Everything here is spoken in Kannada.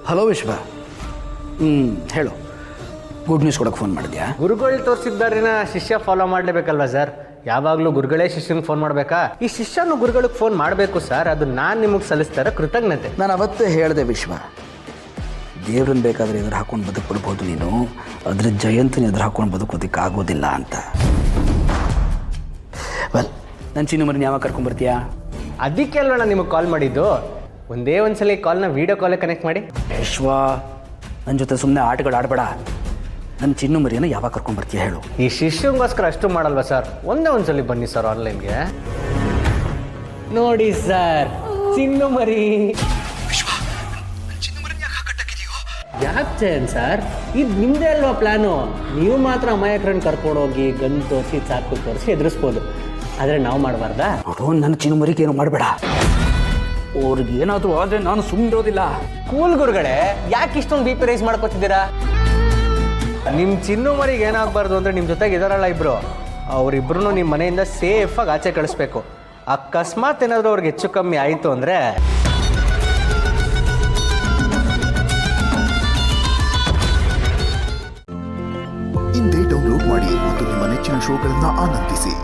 ಹಲೋ ವಿಶ್ವ. ಹೇಳು, ಗುಡ್ ನ್ಯೂಸ್ ಕೊಡೋಕೆ ಫೋನ್ ಮಾಡಿದ್ಯಾ? ಗುರುಗಳು ತೋರಿಸಿದ್ದಾರಿನ ಶಿಷ್ಯ ಫಾಲೋ ಮಾಡಲೇಬೇಕಲ್ವಾ ಸರ್? ಯಾವಾಗಲೂ ಗುರುಗಳೇ ಶಿಷ್ಯನಿಗೆ ಫೋನ್ ಮಾಡಬೇಕಾ? ಈ ಶಿಷ್ಯನು ಗುರುಗಳಿಗೆ ಫೋನ್ ಮಾಡಬೇಕು ಸರ್. ಅದು ನಾನು ನಿಮಗೆ ಸಲ್ಲಿಸ್ತಾರ ಕೃತಜ್ಞತೆ. ನಾನು ಅವತ್ತೇ ಹೇಳಿದೆ ವಿಶ್ವ, ದೇವ್ರನ್ನ ಬೇಕಾದರೆ ಎದುರು ಹಾಕೊಂಡು ಬದುಕ್ಬಿಡ್ಬೋದು ನೀನು, ಆದರೆ ಜಯಂತನ ಎದುರು ಹಾಕೊಂಡು ಬದುಕೋದಕ್ಕೆ ಆಗೋದಿಲ್ಲ ಅಂತ. ವೆಲ್, ನನ್ನ ಚಿನ್ನು ಮರಿನ ಯಾವಾಗ ಕರ್ಕೊಂಡ್ಬರ್ತೀಯಾ? ಅದಕ್ಕೆ ಅಲ್ವ ನಾನು ನಿಮಗೆ ಕಾಲ್ ಮಾಡಿದ್ದು. ಒಂದೇ ಒಂದ್ಸಲ ಈ ಕಾಲ್ನ ವೀಡಿಯೋ ಕಾಲೇ ಕನೆಕ್ಟ್ ಮಾಡಿ. ವಿಶ್ವ, ನನ್ನ ಜೊತೆ ಸುಮ್ಮನೆ ಆಟಗಳು ಆಡಬೇಡ. ನನ್ನ ಚಿನ್ನು ಮರಿಯನ್ನು ಯಾವಾಗ ಕರ್ಕೊಂಡ್ಬರ್ತೀಯ ಹೇಳು. ಈ ಶಿಷ್ಯಂಗೋಸ್ಕರ ಅಷ್ಟು ಮಾಡಲ್ವಾ ಸರ್? ಒಂದೇ ಒಂದ್ಸಲಿ ಬನ್ನಿ ಸರ್ ಆನ್ಲೈನ್ಗೆ. ನೋಡಿ ಸರ್, ಚಿನ್ನು ಮರಿ. ಯಾಕೆ ಜಯನ್ ಸರ್, ಇದು ನಿಮ್ಮದೇ ಅಲ್ವಾ ಪ್ಲ್ಯಾನು? ನೀವು ಮಾತ್ರ ಅಮಾಯಕರನ್ನು ಕರ್ಕೊಂಡೋಗಿ ಗನ್ ತೋರಿಸಿ ಚಾಕು ತೋರಿಸಿ ಎದುರಿಸ್ಬೋದು, ಆದರೆ ನಾವು ಮಾಡಬಾರ್ದಾ? ನೋಡು, ನನ್ನ ಚಿನ್ನು ಮರಿಗೆ ಏನು ಮಾಡಬೇಡ. ಅವ್ರಿಗೆ ಏನಾದರೂ ಆದರೆ ನಾನು ಸುಮ್ಮನಿರೋದಿಲ್ಲ. ಕೂಲ್ ಗುರುಗಳೇ, ಯಾಕೆ ಇಷ್ಟೊಂದು BP ರೈಸ್ ಮಾಡ್ಕೋತಿದ್ದೀರಾ? ನಿಮ್ಮ ಚಿನ್ನು ಮರಿಗೆ ಏನಾಗಬಾರ್ದು ಅಂದರೆ ನಿಮ್ಮ ಜೊತೆಗೆ ಇದಾರಲ್ಲ ಇಬ್ಬರು, ಅವರಿಬ್ಬರೂ ನಿಮ್ಮ ಮನೆಯಿಂದ ಸೇಫಾಗಿ ಆಚೆ ಕಳಿಸ್ಬೇಕು. ಅಕಸ್ಮಾತ್ ಏನಾದರೂ ಅವ್ರಿಗೆ ಹೆಚ್ಚು ಕಮ್ಮಿ ಆಯಿತು ಅಂದರೆ ಇಂದೇ ಡೌನ್ಲೋಡ್ ಮಾಡಿ ಮತ್ತು ನಿಮ್ಮ ನೆಚ್ಚಿನ ಶೋಗಳನ್ನು ಆನಂದಿಸಿ.